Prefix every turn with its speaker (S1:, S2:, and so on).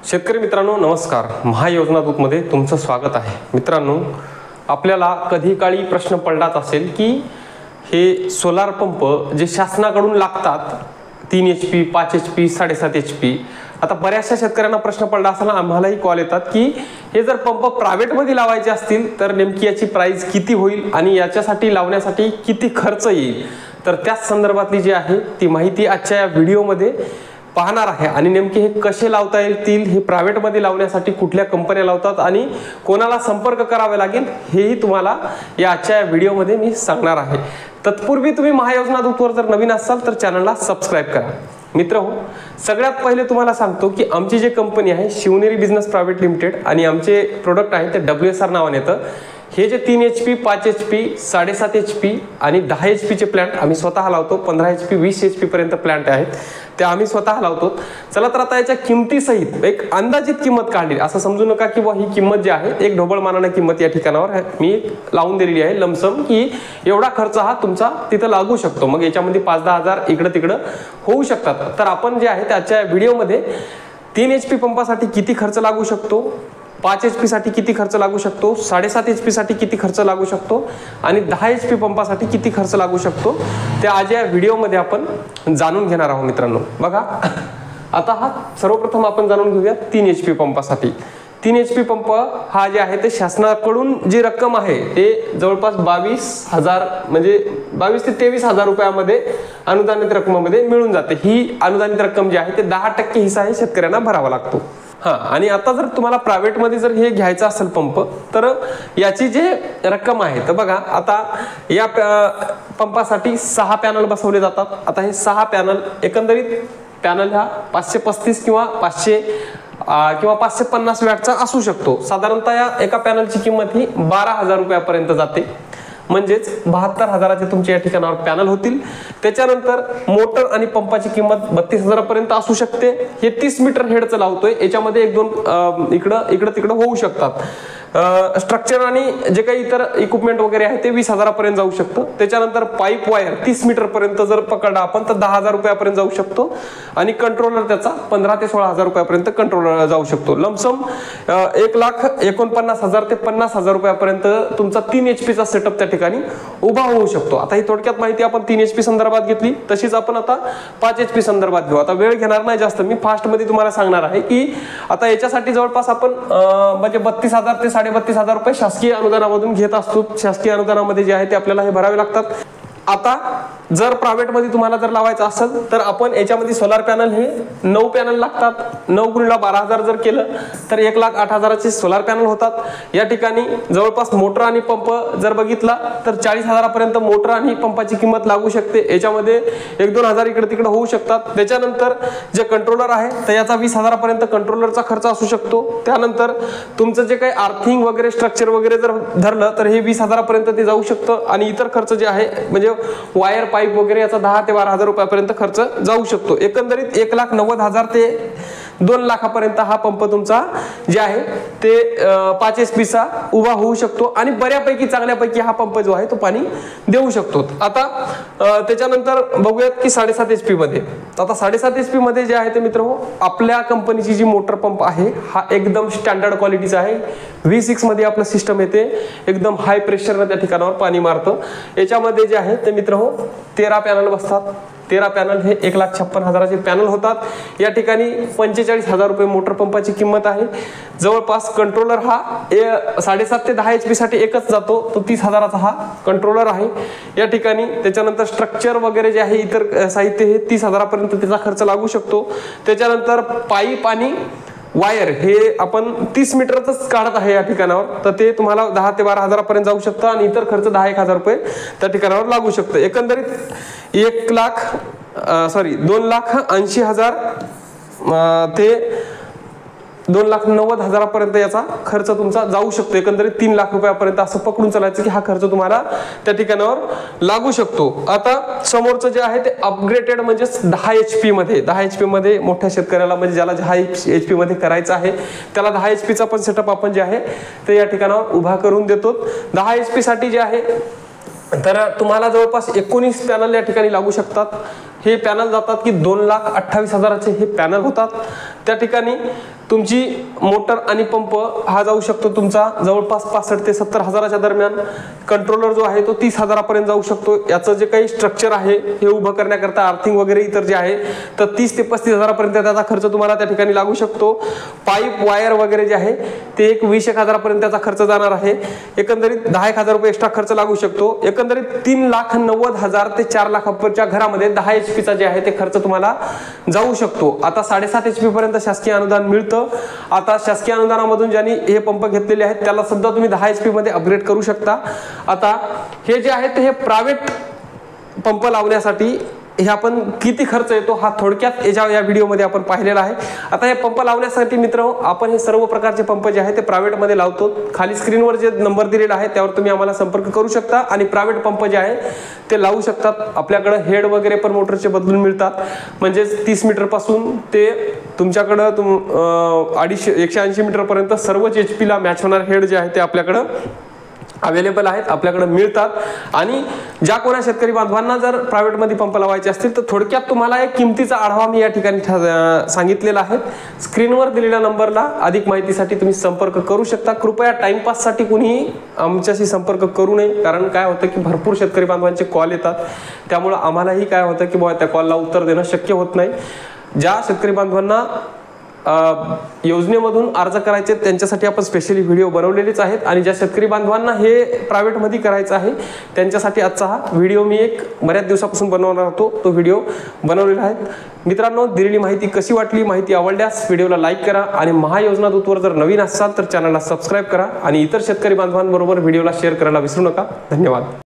S1: शेतकरी मित्रांनो नमस्कार. महायोजना दूतमध्ये तुमचं स्वागत आहे. मित्रांनो, आपल्याला कधी काळी प्रश्न पडलाच असेल की हे सोलार पंप जे शासनाकडून लागतात 3 HP 5 HP 7.5 HP, आता बऱ्याचशा शेतकऱ्यांना प्रश्न पडला असताना आम्हालाही कॉल येतात की हे जर पंप प्रायव्हेटमध्ये लावायचे असतील तर नेमकी याची प्राइस किती होईल आणि याच्यासाठी लावण्यासाठी किती खर्च येईल. तर त्याच संदर्भातली जी आहे ती माहिती आजच्या या व्हिडिओमध्ये पाहणार आहे. आणि नेमके हे कसे लावता येतील, हे प्रायव्हेटमध्ये लावण्यासाठी कुठल्या कंपन्या लावतात आणि कोणाला संपर्क करावे लागेल हेही तुम्हाला या आजच्या व्हिडिओमध्ये मी सांगणार आहे. तत्पूर्वी तुम्ही महायोजना दूतवर जर नवीन असाल तर चॅनलला सबस्क्राईब करा. मित्रहो, सगळ्यात पहिले तुम्हाला सांगतो की आमची जी कंपनी आहे शिवनेरी बिझनेस प्रायव्हेट लिमिटेड आणि आमचे प्रोडक्ट आहे ते WSR नावाने येतं. हे जे 3 HP 5 HP 7.5 HP आणि 10 HP चे प्लांट आम्ही स्वतः लावतो. 15 HP 20 HP पर्यंत प्लांट आहेत ते आम्ही स्वतः लावतो. चला तर आता याच्या किमतीसहित एक अंदाजित किंमत काढली. असं समजू नका की ही किंमत जी आहे एक ढोबळ मानाने किंमत या ठिकाणावर मी लावून दिलेली आहे लमसम, की एवढा खर्च हा तुमचा तिथं लागू शकतो. मग याच्यामध्ये 5-10 हजार इकडं तिकडं होऊ शकतात. तर आपण जे आहे त्याच्या व्हिडिओमध्ये 3 HP पंपासाठी किती खर्च लागू शकतो, 5 HP साठी किती खर्च लागू शकतो, 7.5 HP साठी किती खर्च लागू शकतो आणि 10 HP पंपासाठी किती खर्च लागू शकतो ते आज या व्हिडिओमध्ये आपण जाणून घेणार आहोत. मित्रांनो बघा, आता हा सर्वप्रथम आपण जाणून घेऊया 3 HP पंपासाठी. 3 HP पंप हा जे आहे ते शासनाकडून जी रक्कम आहे ते जवळपास 22,000 म्हणजे 22 ते 23,000 रुपयामध्ये अनुदानित रकमेमध्ये मिळून जाते. ही अनुदानित रक्कम जी आहे ते 10% हिस्सा हे शेतकऱ्यांना भरावा लागतो. आणि आता जर तुम्हाला प्रायव्हेट मध्ये जर हे घ्यायचं असेल पंप तर याची जे रक्कम आहे तर बघा, आता या पंपासाठी 6 पॅनल बसवले जातात. आता हे 6 पॅनल एकंदरीत पॅनल हा 535 किंवा 500 किंवा 550 वॅटचा असू शकतो. साधारणतः या एका पॅनलची किंमत ही 12,000 रुपयापर्यंत जाते. म्हणजेच 72,000चे तुमचे या ठिकाणावर पॅनल होतील. त्याच्यानंतर मोटर आणि पंपाची किंमत 32,000 पर्यंत असू शकते. हे 30 मीटर हेडचं लावतोय, याच्यामध्ये 1-2 इकडं तिकडं होऊ शकतात. स्ट्रक्चर आणि जे काही इतर इक्विपमेंट वगैरे आहे ते 20,000 पर्यंत जाऊ शकतं. त्याच्यानंतर पाईप वायर 30 मीटर पर्यंत जर पकडला आपण तर 10,000 रुपयापर्यंत जाऊ शकतो आणि कंट्रोलर त्याचा 15,000 ते 16,000 रुपयापर्यंत कंट्रोलर जाऊ शकतो. लमसम 1,49,000 ते 50,000 रुपयापर्यंत तुमचा 3 HP चा सेटअप त्या ठिकाणी उभा होऊ शकतो. आता ही थोडक्यात माहिती आपण 3 HP संदर्भात घेतली. तशीच आपण आता 5 HP संदर्भात घेऊ. आता वेळ घेणार नाही जास्त, मी फास्ट मध्ये तुम्हाला सांगणार आहे की आता याच्यासाठी जवळपास आपण म्हणजे 32,000 ते 32,000 रुपये शासकीय अनुदानामधून घेत असतो. शासकीय अनुदानामध्ये जे आहे ते आपल्याला हे भरावे लागतात. आता जर प्रायव्हेट मध्ये तुम्हाला जर लावायचं असेल तर आपण याच्यामध्ये सोलार पॅनल हे 9 पॅनल लागतात. 9 × 12,000 जर केलं तर 1,08,000चे सोलार पॅनल होतात. या ठिकाणी जवळपास मोटर आणि पंप जर बघितला तर 40,000 पर्यंत मोटर आणि पंपाची किंमत लागू शकते. याच्यामध्ये 1-2 हजार इकडे तिकडे होऊ शकतात. त्याच्यानंतर जे कंट्रोलर आहे तर याचा 20,000 पर्यंत कंट्रोलरचा खर्च असू शकतो. त्यानंतर तुमचं जे काही आर्थिंग वगैरे स्ट्रक्चर वगैरे जर धरलं तर हे 20,000 पर्यंत ते जाऊ शकतं. आणि इतर खर्च जे आहे म्हणजे वायर पाईप वगैरे याचा 10,000 ते 12,000 रुपयापर्यंत खर्च जाऊ शकतो. एकंदरीत 1,90,000 ते 2 लाखापर्यंत हा पंप तुमचा जे आहे ते 5 HP चा उभा होऊ शकतो आणि बऱ्यापैकी चांगल्यापैकी हा पंप जो आहे तो पाणी देऊ शकतो. आता त्याच्यानंतर बघूयात की 7.5 HP मध्ये. आता 7.5 HP मध्ये जे आहे ते मित्र आपल्या कंपनीची जी मोटर पंप आहे हा एकदम स्टँडर्ड क्वालिटीचा आहे. V6 मध्ये आपलं सिस्टम येते, एकदम हाय प्रेशरने त्या ठिकाणावर पाणी मारतं. याच्यामध्ये जे आहे ते मित्र 13 पॅनल बसतात. 13 पॅनल हे 1,56,000चे पॅनल होतात. या ठिकाणी 45,000 रुपये मोटर पंपाची किंमत आहे. जवळपास कंट्रोलर हा 7.5 ते 10 HP साठी एकच जातो, तो 30,000चा हा कंट्रोलर आहे या ठिकाणी. त्याच्यानंतर स्ट्रक्चर वगैरे जे आहे इतर साहित्य हे 30,000 पर्यंत त्याचा खर्च लागू शकतो. त्याच्यानंतर पाईप आणि वायर हे आपण 30 मीटरच काढत आहे या ठिकाणावर, तर ते तुम्हाला 10,000 ते 12,000 पर्यंत जाऊ शकतं आणि इतर खर्च 10,000 रुपये त्या ठिकाणावर लागू शकतं. एकंदरीत 2,80,000 ते 2,90,000 पर्यंत याचा खर्च तुमचा जाऊ शकतो. एकंदरीत 3 लाख रुपयापर्यंत असं पकडून चालायचं की हा खर्च तुम्हाला त्या ठिकाणावर लागू शकतो. आता समोरचं जे आहे ते अपग्रेडेड म्हणजे 10 HP मध्ये. 10 HP मध्ये मोठ्या शेतकऱ्याला म्हणजे ज्याला 10 HP मध्ये करायचं आहे त्याला 10 HP चा पण सेटअप आपण जे आहे ते या ठिकाणावर उभा करून देतो. 10 HP साठी जे आहे तर तुम्हाला जवळपास 19 पॅनल या ठिकाणी लागू शकतात. हे पॅनल जातात की 2,28,000चे हे पॅनल होतात। त्या ठिकाणी तुमची मोटर आणि पंप हा जाऊ शकतो तुमचा जवळपास 65 ते 70,000च्या दरम्यान। कंट्रोलर जो आहे तो 30,000पर्यंत जाऊ शकतो। याचं जे काही स्ट्रक्चर आहे हे उभं करण्याकरता अर्थिंग वगैरे इतर जे आहे तर 30 ते 35,000पर्यंत त्याचा खर्च तुम्हाला त्या ठिकाणी लागू शकतो। पाईप वायर वगैरे जे आहे ते 20,000पर्यंत त्याचा खर्च जाणार आहे। एकंदरीत 10,000 रुपये एक्स्ट्रा खर्च लागू शकतो। एकंदरीत 3,90,000 ते 4,00,000च्या घरामध्ये 10 HP चा जे आहे ते खर्च तुम्हाला जाऊ शकतो। आता 7.5 HP पर्यंत शासकीय अनुदान मिळतं। आता शासकीय अनुदानामधून ज्यांनी हे पंप घेतलेले आहेत त्याला सुद्धा तुम्ही 10 HP मध्ये अपग्रेड करू शकता। आता हे जे आहे ते हे प्रायव्हेट पंप लावण्यासाठी हे आपण किती खर्च येतो हा थोडक्यात या व्हिडिओमध्ये आपण पाहिलेला आहे। आता हे पंप लावण्यासाठी मित्र आपण हे सर्व प्रकारचे पंप जे आहे ते प्रायव्हेट मध्ये लावतो। खाली स्क्रीनवर जे नंबर दिलेला आहे त्यावर तुम्ही आम्हाला संपर्क करू शकता आणि प्रायव्हेट पंप जे आहे ते लावू शकतात। आपल्याकडे हेड वगैरे पण मोटरचे बदलून मिळतात, म्हणजे 30 मीटर पासून ते तुमच्याकडे 180 मीटर पर्यंत सर्वच HP ला मॅच होणार हेड जे आहे ते आपल्याकडे अवेलेबल आहेत, आपल्याकडे मिळतात। आणि ज्या कोणा शेतकरी बांधवांना जर प्रायव्हेट मध्ये पंप लावायचे असतील तर थोडक्यात तुम्हाला एक किमतीचा आढावा मी या ठिकाणी सांगितलेला आहे। स्क्रीनवर दिलेल्या नंबरला अधिक माहितीसाठी तुम्ही संपर्क करू शकता। कृपया टाइमपाससाठी कुणीही आमच्याशी संपर्क करू नये, कारण काय होतं की भरपूर शेतकरी बांधवांचे कॉल येतात, त्यामुळे आम्हालाही काय होतं की त्या कॉलला उत्तर देणं शक्य होत नाही। ज्या शेतकरी बांधवांना योजनेमधून अर्ज करायचे त्यांच्यासाठी आपण स्पेशली व्हिडिओ बनवलेलेच आहेत, आणि ज्या शेतकरी बांधवांना हे प्रायव्हेट मध्ये करायचं आहे त्यांच्यासाठी आजचा हा व्हिडिओ मी एक बऱ्याच दिवसापासून बनवणार होतो, तो व्हिडिओ बनवलेला आहे। मित्रांनो, दिलेली माहिती कशी वाटली, माहिती आवडल्यास व्हिडिओला लाईक करा आणि महायोजना दूतवर जर नवीन असाल तर चॅनलला सबस्क्राईब करा आणि इतर शेतकरी बांधवांबरोबर व्हिडिओला शेअर करायला विसरू नका। धन्यवाद।